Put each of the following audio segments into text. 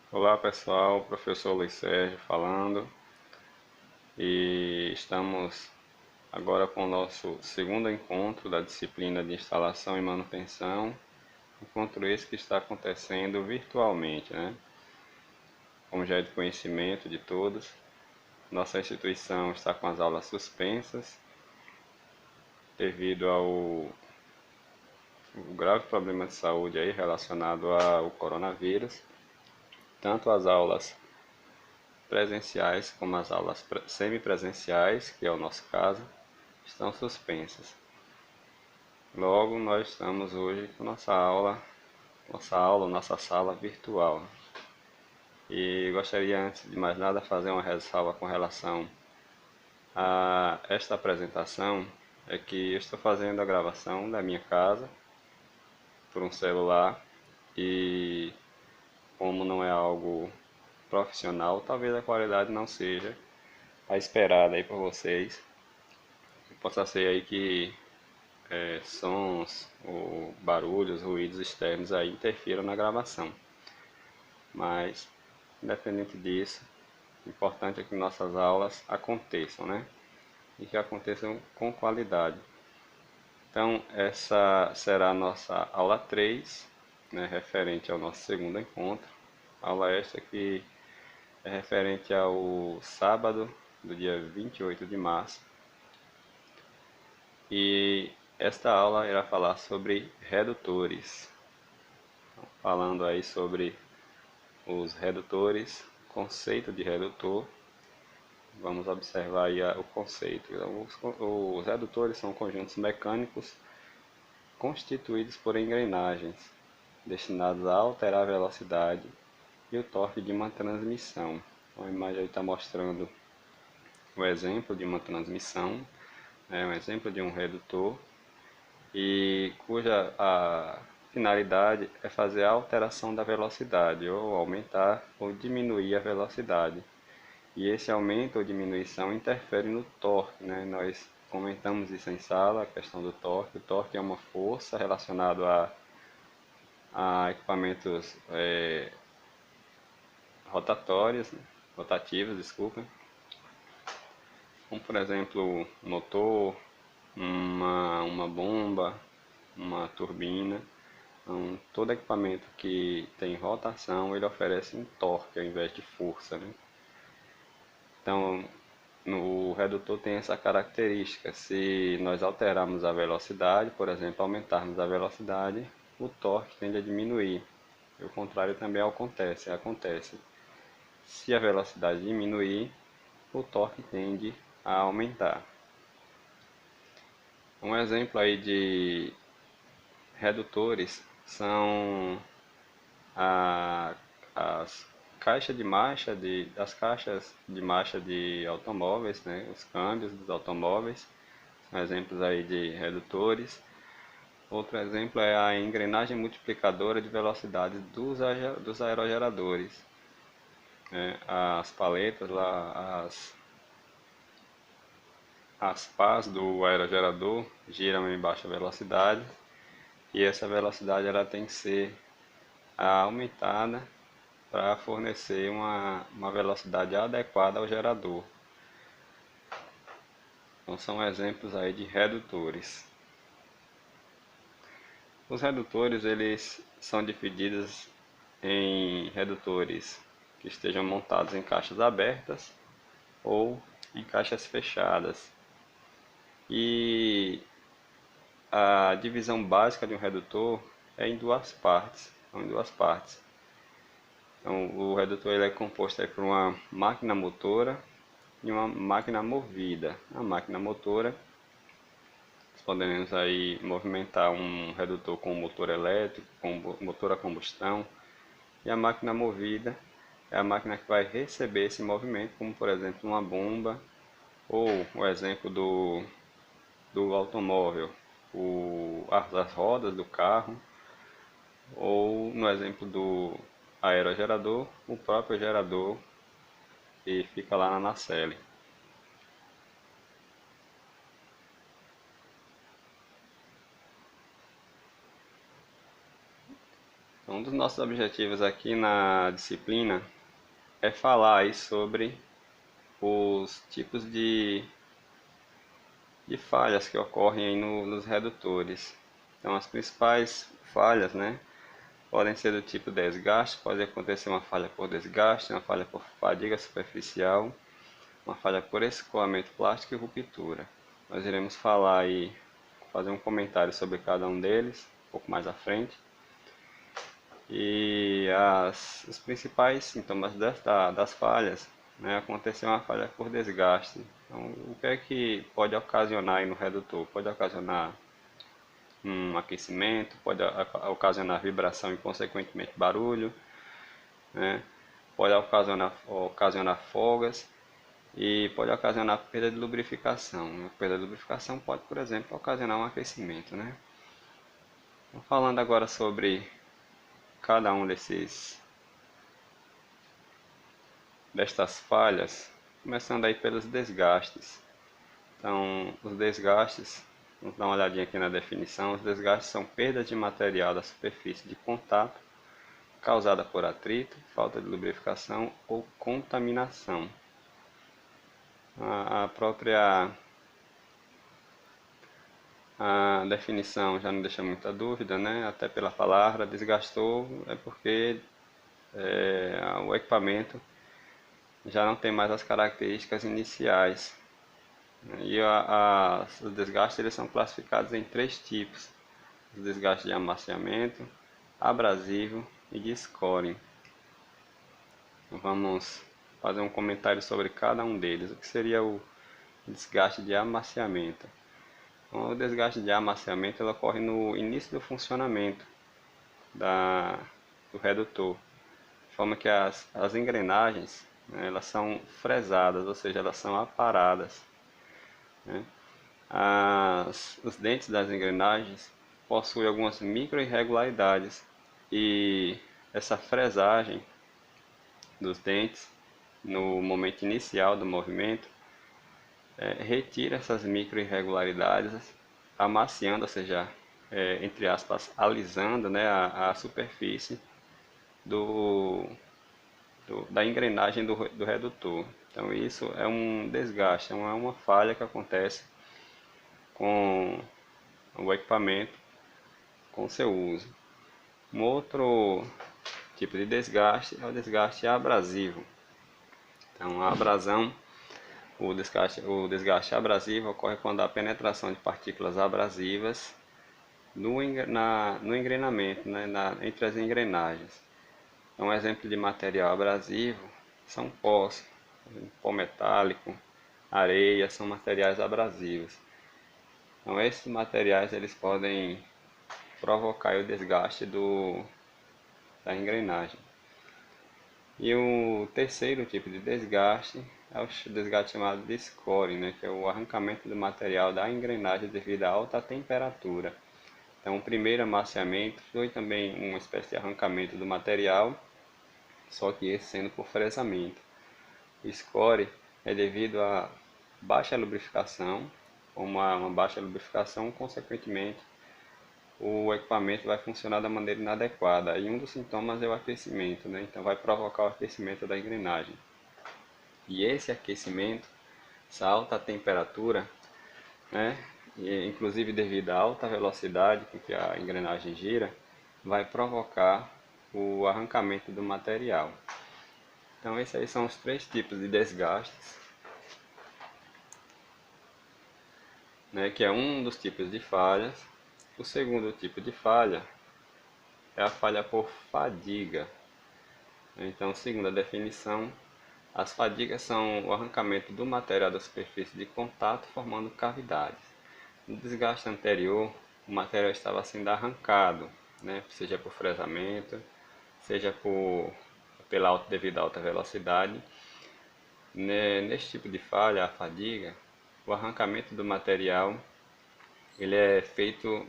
Olá pessoal, professor Luiz Sérgio falando e estamos agora com o nosso segundo encontro da disciplina de instalação e manutenção, encontro esse que está acontecendo virtualmente, né? Como já é de conhecimento de todos, nossa instituição está com as aulas suspensas devido ao grave problema de saúde aí relacionado ao coronavírus, tanto as aulas presenciais como as aulas semipresenciais, que é o nosso caso, estão suspensas. Logo, nós estamos hoje com nossa sala virtual. E gostaria, antes de mais nada, fazer uma ressalva com relação a esta apresentação, é que eu estou fazendo a gravação da minha casa por um celular e como não é algo profissional, talvez a qualidade não seja a esperada aí por vocês. Possa ser aí que sons, ou barulhos, ruídos externos aí interfiram na gravação. Mas, independente disso, o importante é que nossas aulas aconteçam, né? E que aconteçam com qualidade. Então, essa será a nossa aula 3, né, referente ao nosso segundo encontro. Aula esta que é referente ao sábado do dia 28 de março. E esta aula irá falar sobre redutores. Falando aí sobre os redutores, conceito de redutor. Vamos observar aí o conceito. Os redutores são conjuntos mecânicos constituídos por engrenagens, destinados a alterar a velocidade e o torque de uma transmissão. Então, a imagem aí está mostrando o exemplo de uma transmissão, um exemplo de um redutor, e cuja a finalidade é fazer a alteração da velocidade, ou aumentar ou diminuir a velocidade. E esse aumento ou diminuição interfere no torque, né? Nós comentamos isso em sala, a questão do torque. O torque é uma força relacionada a equipamentos rotatórios, né? Rotativos, desculpa. Como por exemplo, motor, uma bomba, uma turbina. Então, todo equipamento que tem rotação, ele oferece um torque ao invés de força, né? Então, o redutor tem essa característica. Se nós alterarmos a velocidade, por exemplo, aumentarmos a velocidade, o torque tende a diminuir. E o contrário também acontece. Se a velocidade diminuir, o torque tende a aumentar. Um exemplo aí de redutores são a, as as caixas de marcha de automóveis, né? Os câmbios dos automóveis, são exemplos aí de redutores. Outro exemplo é a engrenagem multiplicadora de velocidade dos aerogeradores, né? As paletas lá, as pás do aerogerador giram em baixa velocidade e essa velocidade ela tem que ser aumentada para fornecer uma velocidade adequada ao gerador. Então são exemplos aí de redutores. Os redutores eles são divididos em redutores que estejam montados em caixas abertas ou em caixas fechadas. E a divisão básica de um redutor é em duas partes. Então, o redutor ele é composto aí por uma máquina motora e uma máquina movida. A máquina motora, nós podemos aí movimentar um redutor com motor elétrico, com motor a combustão, e a máquina movida é a máquina que vai receber esse movimento, como por exemplo uma bomba, ou o exemplo do automóvel, as rodas do carro, ou no exemplo do aerogerador, o próprio gerador que fica lá na nacelle. Então Um dos nossos objetivos aqui na disciplina é falar aí sobre os tipos de falhas que ocorrem aí nos redutores. Então, as principais falhas, né, podem ser do tipo desgaste, pode acontecer uma falha por desgaste, uma falha por fadiga superficial, uma falha por escoamento plástico e ruptura. Nós iremos falar aí, fazer um comentário sobre cada um deles, um pouco mais à frente. E os principais sintomas das falhas, né, acontecer uma falha por desgaste. Então, o que é que pode ocasionar aí no redutor? Pode ocasionar um aquecimento, pode ocasionar vibração e consequentemente barulho, né? Pode ocasionar folgas e pode ocasionar perda de lubrificação. A perda de lubrificação pode, por exemplo, ocasionar um aquecimento, né? Então, falando agora sobre cada um destas falhas, começando aí pelos desgastes. Então, os desgastes, vamos dar uma olhadinha aqui na definição. Os desgastes são perdas de material da superfície de contato causada por atrito, falta de lubrificação ou contaminação. A própria definição já não deixa muita dúvida, né? Até pela palavra, desgastou é porque o equipamento já não tem mais as características iniciais. E os desgastes eles são classificados em três tipos: os desgastes de amaciamento, abrasivo e de scoring. Vamos fazer um comentário sobre cada um deles. O que seria o desgaste de amaciamento? Então, o desgaste de amaciamento ele ocorre no início do funcionamento do redutor, de forma que as engrenagens, né, elas são fresadas, ou seja, elas são aparadas, né? Os dentes das engrenagens possuem algumas micro-irregularidades e essa fresagem dos dentes no momento inicial do movimento retira essas micro-irregularidades, amaciando, ou seja, entre aspas, alisando, né, a superfície da engrenagem do redutor. Então isso é um desgaste, é uma falha que acontece com o equipamento, com o seu uso. Um outro tipo de desgaste é o desgaste abrasivo. Então a abrasão, o desgaste abrasivo ocorre quando há penetração de partículas abrasivas no engrenamento, né, entre as engrenagens. Um exemplo de material abrasivo são pós, pó metálico, areia, são materiais abrasivos. Então esses materiais eles podem provocar o desgaste da engrenagem. E o terceiro tipo de desgaste é o desgaste chamado de scoring, né, que é o arrancamento do material da engrenagem devido a alta temperatura. Então o primeiro amaciamento foi também uma espécie de arrancamento do material, só que esse sendo por fresamento. O score é devido a baixa lubrificação, uma baixa lubrificação, consequentemente o equipamento vai funcionar da maneira inadequada. E um dos sintomas é o aquecimento, né? Então vai provocar o aquecimento da engrenagem. E esse aquecimento, essa alta temperatura, né? E, inclusive devido à alta velocidade com que a engrenagem gira, vai provocar o arrancamento do material. Então esses aí são os três tipos de desgastes, né? Que é um dos tipos de falhas. O segundo tipo de falha é a falha por fadiga. Então, segundo a definição, as fadigas são o arrancamento do material da superfície de contato formando cavidades. No desgaste anterior, o material estava sendo arrancado, né? Seja por fresamento, seja devido à alta velocidade. Neste tipo de falha, a fadiga, o arrancamento do material ele é feito,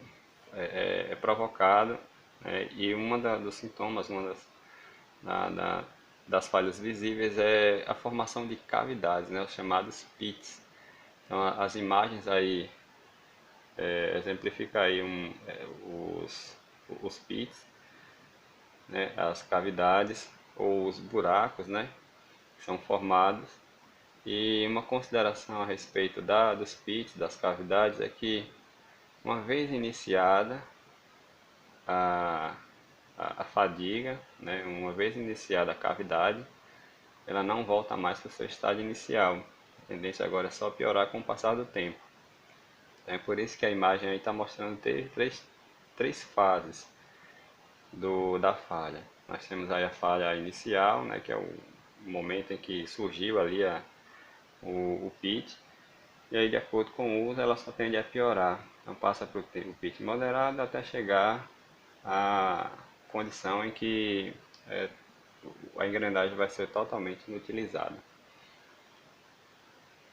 é provocado, né? E dos sintomas, das falhas visíveis é a formação de cavidades, né? Os chamados pits. Então as imagens aí exemplifica aí os pits, né, as cavidades ou os buracos, né, que são formados. E uma consideração a respeito dos pits, das cavidades, é que uma vez iniciada a, a fadiga, né, uma vez iniciada a cavidade, ela não volta mais para o seu estado inicial. A tendência agora é só piorar com o passar do tempo. Então é por isso que a imagem aí está mostrando três fases da falha. Nós temos aí a falha inicial, né, que é o momento em que surgiu ali o pit, e aí de acordo com o uso ela só tende a piorar. Então passa para o pit moderado até chegar à condição em que a engrenagem vai ser totalmente inutilizada.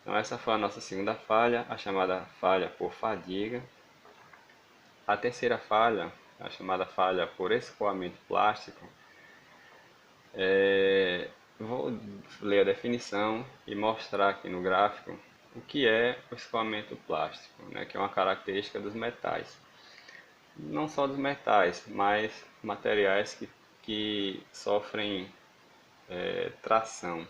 Então essa foi a nossa segunda falha, a chamada falha por fadiga. A terceira falha, a chamada falha por escoamento plástico, vou ler a definição e mostrar aqui no gráfico o que é o escoamento plástico, né, que é uma característica dos metais. Não só dos metais, mas materiais que sofrem tração.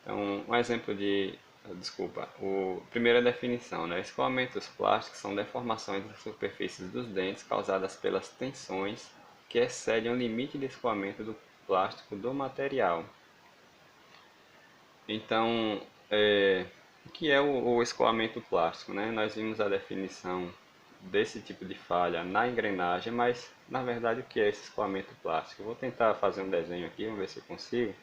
Então, um exemplo de... Desculpa, primeira definição, né? Escoamentos plásticos são deformações das superfícies dos dentes causadas pelas tensões que excedem o limite de escoamento do plástico do material. Então, o que é o escoamento plástico, né? Nós vimos a definição desse tipo de falha na engrenagem, mas na verdade o que é esse escoamento plástico? Eu vou tentar fazer um desenho aqui, vamos ver se eu consigo.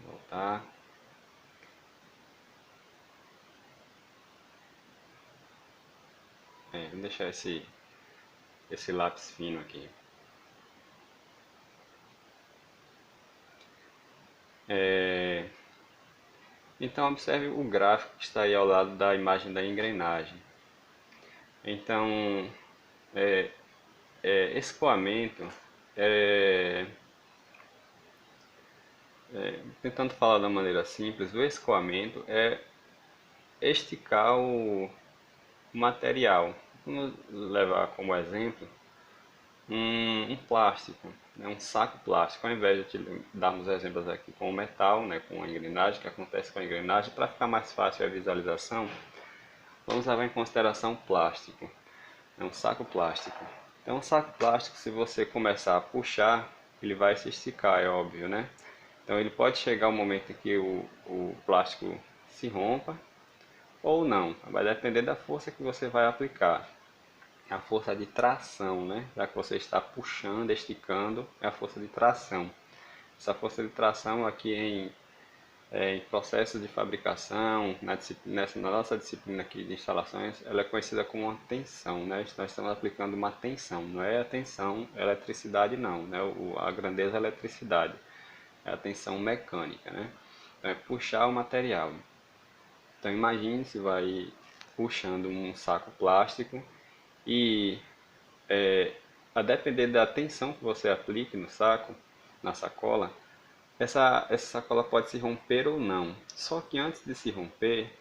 Vou voltar. Vou deixar esse lápis fino aqui. Então observe o gráfico que está aí ao lado da imagem da engrenagem. Então, escoamento tentando falar da maneira simples, o escoamento é esticar o material. Vamos levar como exemplo um plástico, né, um saco plástico, ao invés de darmos exemplos aqui com o metal, né, com a engrenagem, que acontece com a engrenagem, para ficar mais fácil a visualização, vamos levar em consideração o plástico, é um saco plástico. Então, um saco plástico, se você começar a puxar, ele vai se esticar, é óbvio, né? Então, ele pode chegar um momento em que o plástico se rompa ou não, vai depender da força que você vai aplicar. A força de tração, né? Já que você está puxando, esticando, é a força de tração. Essa força de tração aqui em processo de fabricação, na nossa disciplina aqui de instalações, ela é conhecida como uma tensão, né? Nós estamos aplicando uma tensão, não é a tensão eletricidade não, né? A grandeza é a eletricidade, é a tensão mecânica, né? Então é puxar o material. Então imagine se vai puxando um saco plástico e a depender da tensão que você aplique no saco, na sacola, essa sacola pode se romper ou não. Só que antes de se romper,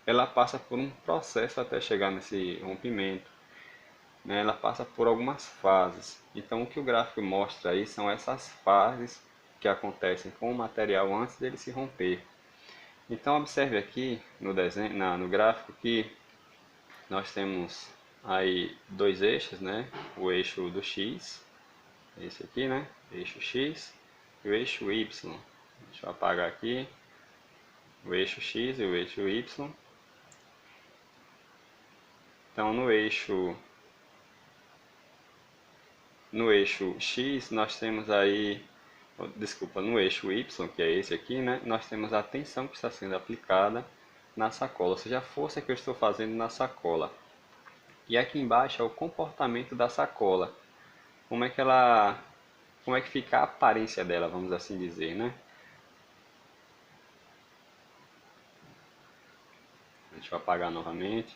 ela passa por um processo até chegar nesse rompimento, né? Ela passa por algumas fases. Então o que o gráfico mostra aí são essas fases que acontecem com o material antes dele se romper. Então observe aqui no desenho, no gráfico que nós temos aí dois eixos, né? O eixo do X, esse aqui, né? Eixo X e o eixo Y. Deixa eu apagar aqui o eixo X e o eixo Y. Então no eixo X nós temos aí, desculpa, no eixo Y, que é esse aqui, né? Nós temos a tensão que está sendo aplicada na sacola, ou seja, a força que eu estou fazendo na sacola. E aqui embaixo é o comportamento da sacola. Como é que fica a aparência dela, vamos assim dizer, né? Deixa eu apagar novamente.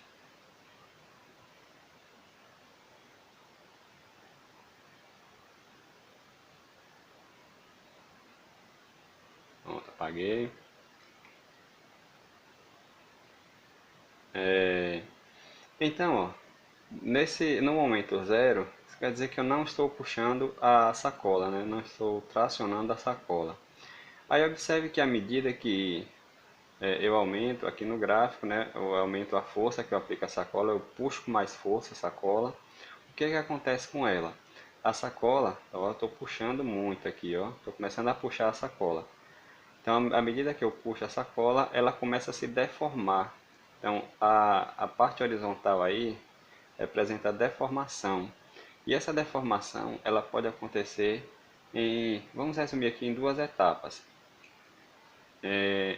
Pronto, apaguei. Então, ó, No momento zero, isso quer dizer que eu não estou puxando a sacola, né? Não estou tracionando a sacola. Aí observe que à medida que eu aumento aqui no gráfico, né? Eu aumento a força que eu aplico a sacola, eu puxo com mais força a sacola. O que que acontece com ela? A sacola, ó, eu estou puxando muito aqui, ó. Estou começando a puxar a sacola. Então, à medida que eu puxo a sacola, ela começa a se deformar. Então, a parte horizontal aí representa a deformação. E essa deformação, ela pode acontecer vamos resumir aqui em duas etapas.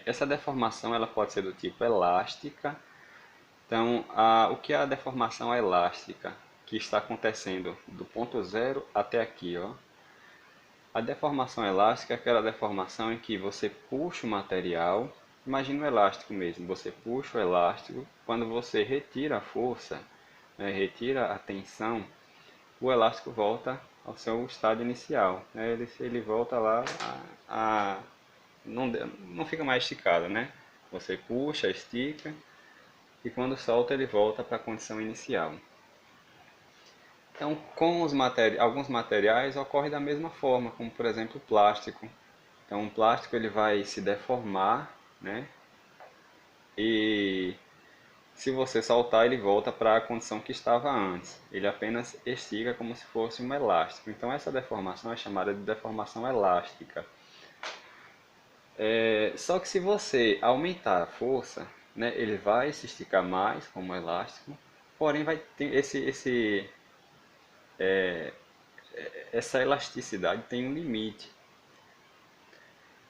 Essa deformação, ela pode ser do tipo elástica. Então, o que é a deformação elástica que está acontecendo do ponto zero até aqui, ó? A deformação elástica é aquela deformação em que você puxa o material, imagina o elástico mesmo, você puxa o elástico, quando você retira a força, né, retira a tensão, o elástico volta ao seu estado inicial, né, ele volta lá não, não fica mais esticado, né? Você puxa, estica e quando solta ele volta para a condição inicial. Então, com alguns materiais ocorre da mesma forma, como por exemplo o plástico. Então, o plástico ele vai se deformar, né? E se você soltar, ele volta para a condição que estava antes. Ele apenas estica como se fosse um elástico. Então, essa deformação é chamada de deformação elástica. Só que se você aumentar a força, né, ele vai se esticar mais como um elástico, porém vai ter essa elasticidade tem um limite.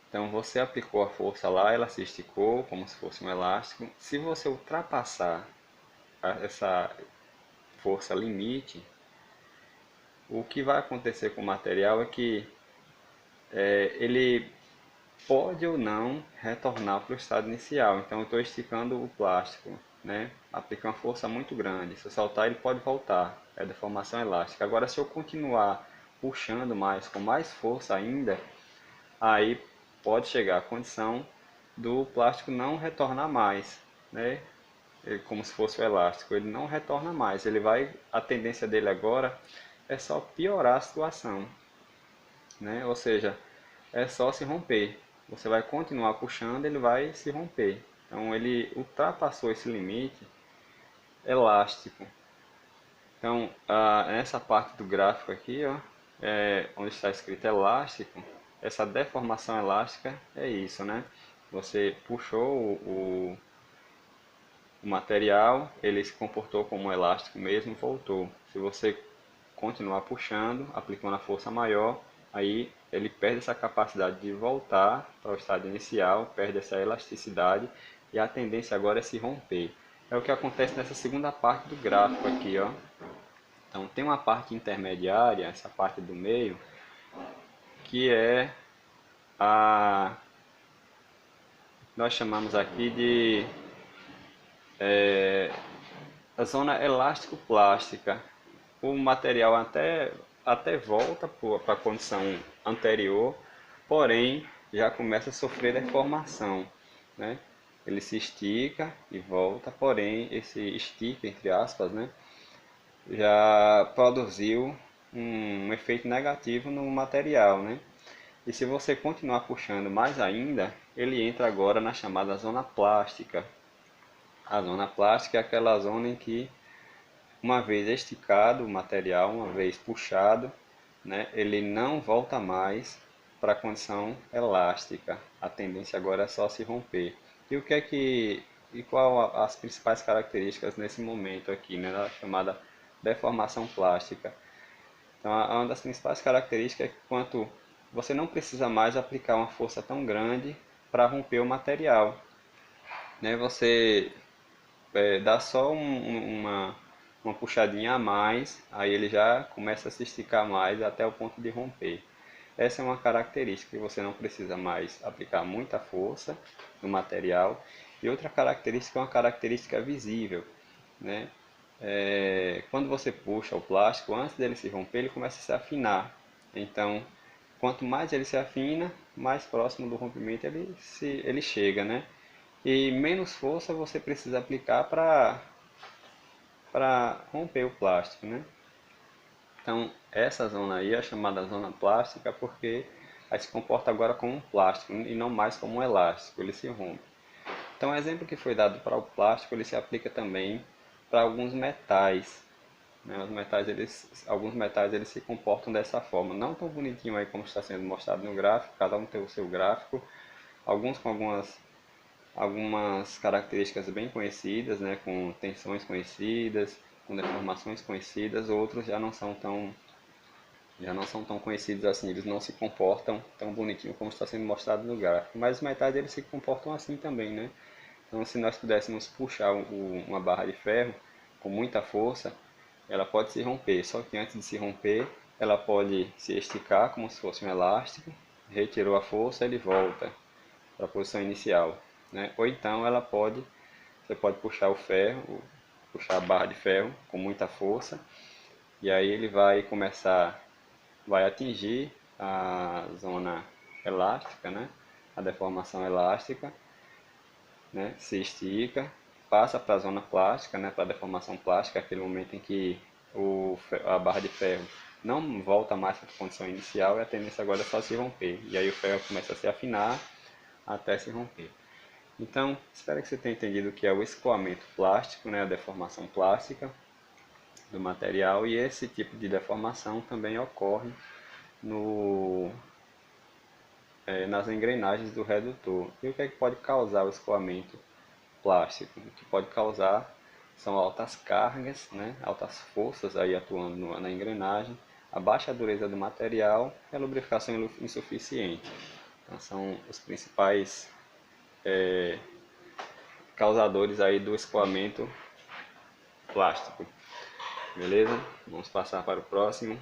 Então você aplicou a força lá, ela se esticou como se fosse um elástico. Se você ultrapassar essa força limite, o que vai acontecer com o material é que ele pode ou não retornar para o estado inicial. Então eu estou esticando o plástico, né? Aplicando uma força muito grande. Se eu soltar, ele pode voltar. É deformação elástica. Agora, se eu continuar puxando mais, com mais força ainda, aí pode chegar à condição do plástico não retornar mais, né? Como se fosse o elástico, ele não retorna mais. A tendência dele agora é só piorar a situação, né? Ou seja, é só se romper. Você vai continuar puxando, ele vai se romper. Então ele ultrapassou esse limite elástico. Então, nessa parte do gráfico aqui, ó, onde está escrito elástico, essa deformação elástica é isso, né? Você puxou o material, ele se comportou como um elástico mesmo, voltou. Se você continuar puxando, aplicando a força maior, aí ele perde essa capacidade de voltar para o estado inicial, perde essa elasticidade e a tendência agora é se romper. É o que acontece nessa segunda parte do gráfico aqui, ó. Então tem uma parte intermediária, essa parte do meio, que é a nós chamamos aqui de a zona elástico-plástica. O material até volta para a condição anterior, porém já começa a sofrer deformação, né? Ele se estica e volta, porém esse estica, entre aspas, né, já produziu um efeito negativo no material, né? E se você continuar puxando mais ainda, ele entra agora na chamada zona plástica. A zona plástica é aquela zona em que, uma vez esticado o material, uma vez puxado, né, ele não volta mais para a condição elástica. A tendência agora é só se romper. E o que é que e qual as principais características nesse momento aqui, né, da chamada deformação plástica? Então, uma das principais características é que quanto você não precisa mais aplicar uma força tão grande para romper o material, né? Você dá só uma puxadinha a mais, aí ele já começa a se esticar mais até o ponto de romper. Essa é uma característica que você não precisa mais aplicar muita força no material. E outra característica é uma característica visível, né? Quando você puxa o plástico, antes dele se romper, ele começa a se afinar. Então, quanto mais ele se afina, mais próximo do rompimento ele chega, né? E menos força você precisa aplicar para romper o plástico, né? Então, essa zona aí é chamada zona plástica porque aí se comporta agora como um plástico e não mais como um elástico, ele se rompe. Então, o exemplo que foi dado para o plástico, ele se aplica também para alguns metais, né? Alguns metais eles se comportam dessa forma, não tão bonitinho aí como está sendo mostrado no gráfico, cada um tem o seu gráfico, alguns com algumas características bem conhecidas, né? Com tensões conhecidas, com deformações conhecidas, outros já não são tão conhecidos assim, eles não se comportam tão bonitinho como está sendo mostrado no gráfico, mas os metais eles se comportam assim também, né? Então, se nós pudéssemos puxar uma barra de ferro com muita força, ela pode se romper. Só que antes de se romper, ela pode se esticar como se fosse um elástico. Retirou a força, ele volta para a posição inicial, né? Ou então você pode puxar o ferro, puxar a barra de ferro com muita força, e aí ele vai atingir a zona elástica, né? A deformação elástica, né, se estica, passa para a zona plástica, né, para a deformação plástica, aquele momento em que a barra de ferro não volta mais para a condição inicial e a tendência agora é só se romper. E aí o ferro começa a se afinar até se romper. Então, espero que você tenha entendido o que é o escoamento plástico, né, a deformação plástica do material, e esse tipo de deformação também ocorre no, nas engrenagens do redutor. E o que é que pode causar o escoamento plástico? O que pode causar são altas cargas, né, altas forças aí atuando na engrenagem, a baixa dureza do material e a lubrificação insuficiente. Então, são os principais causadores aí do escoamento plástico. Beleza? Vamos passar para o próximo.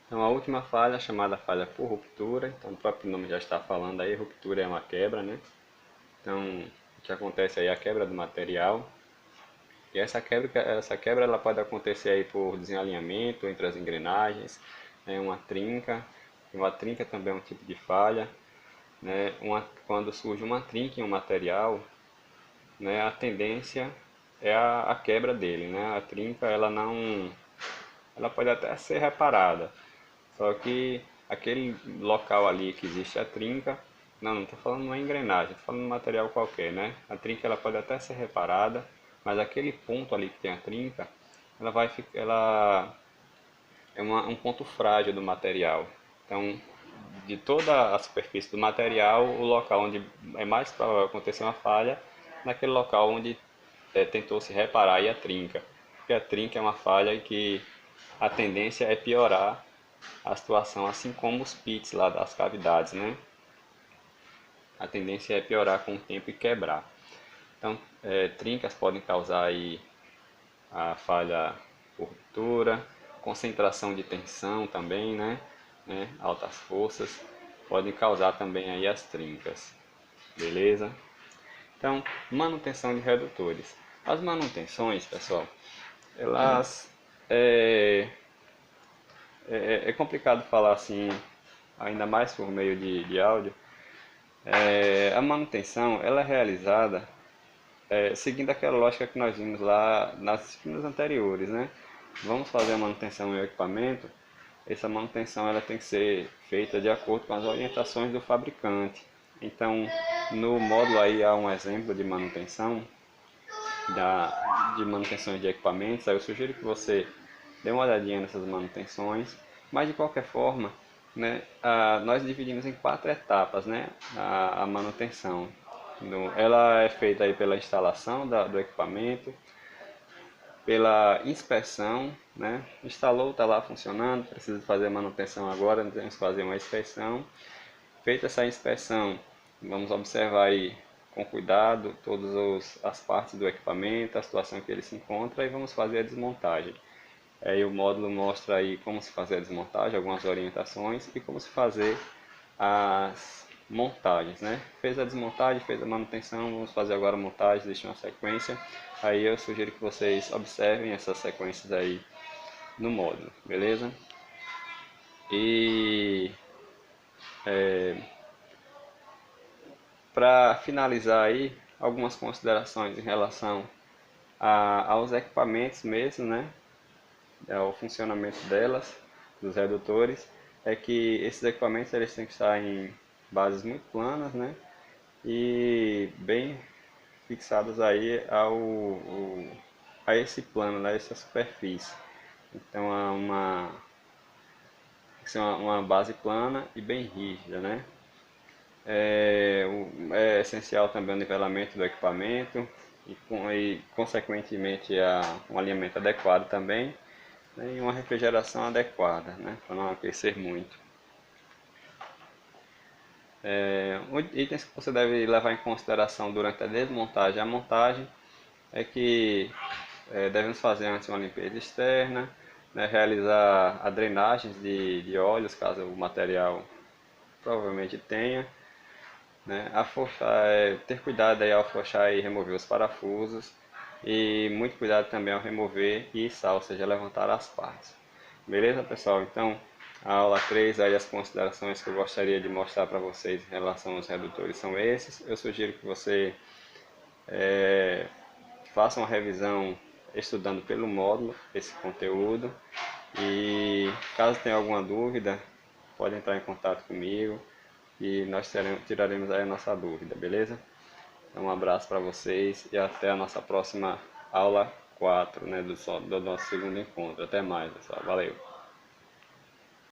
Então, a última falha, chamada falha por ruptura, então o próprio nome já está falando aí, ruptura é uma quebra, né? Então, o que acontece aí é a quebra do material. E essa quebra ela pode acontecer aí por desalinhamento entre as engrenagens, né, uma trinca. Uma trinca também é um tipo de falha, né? Quando surge uma trinca em um material, né, a tendência é a quebra dele, né? A trinca ela pode até ser reparada, só que aquele local ali que existe a trinca, não estou falando de uma engrenagem, estou falando de um material qualquer, né? A trinca ela pode até ser reparada, mas aquele ponto ali que tem a trinca, ela é um ponto frágil do material. Então, de toda a superfície do material, o local onde é mais provável acontecer uma falha, naquele local onde tentou se reparar aí a trinca. Porque a trinca é uma falha que a tendência é piorar a situação, assim como os pits lá das cavidades, né? A tendência é piorar com o tempo e quebrar. Então, trincas podem causar aí a falha por ruptura, concentração de tensão também, né? Altas forças podem causar também aí as trincas, beleza? Então, manutenção de redutores. As manutenções, pessoal, elas é complicado falar assim, ainda mais por meio de áudio. A manutenção ela é realizada seguindo aquela lógica que nós vimos lá nas disciplinas anteriores, né? Vamos fazer a manutenção em um equipamento, essa manutenção ela tem que ser feita de acordo com as orientações do fabricante. Então, no módulo aí há um exemplo de manutenção, de manutenções de equipamentos, aí eu sugiro que você dê uma olhadinha nessas manutenções, mas de qualquer forma, né, nós dividimos em 4 etapas, né, a manutenção. Ela é feita aí pela instalação do equipamento, pela inspeção, né, instalou, está lá funcionando, precisa fazer a manutenção agora, temos que fazer uma inspeção. Feita essa inspeção, vamos observar aí com cuidado todas as partes do equipamento, a situação que ele se encontra, e vamos fazer a desmontagem. Aí o módulo mostra aí como se fazer a desmontagem, algumas orientações e como se fazer montagens, né? Fez a desmontagem, fez a manutenção, vamos fazer agora a montagem, existe uma sequência. Aí eu sugiro que vocês observem essas sequências aí no módulo, beleza? E para finalizar aí, algumas considerações em relação aos equipamentos mesmo, né? Ao funcionamento delas, dos redutores, é que esses equipamentos eles têm que estar em bases muito planas, né? E bem fixados aí a esse plano, né? Essa superfície. Então tem que ser uma base plana e bem rígida, né? É essencial também o nivelamento do equipamento e consequentemente, um alinhamento adequado também, né, e uma refrigeração adequada, né, para não aquecer muito. Itens que você deve levar em consideração durante a desmontagem e a montagem é que devemos fazer antes uma limpeza externa, né, realizar a drenagem de óleos, caso o material provavelmente tenha, né? Ter cuidado aí ao afrouxar e remover os parafusos e muito cuidado também ao remover e içar, ou seja, levantar as partes. Beleza, pessoal? Então, a aula 3, aí as considerações que eu gostaria de mostrar para vocês em relação aos redutores são esses. Eu sugiro que você faça uma revisão estudando pelo módulo esse conteúdo e caso tenha alguma dúvida, pode entrar em contato comigo e nós tiraremos aí a nossa dúvida, beleza? Então, um abraço para vocês e até a nossa próxima aula 4, né, do nosso segundo encontro. Até mais, pessoal. Valeu!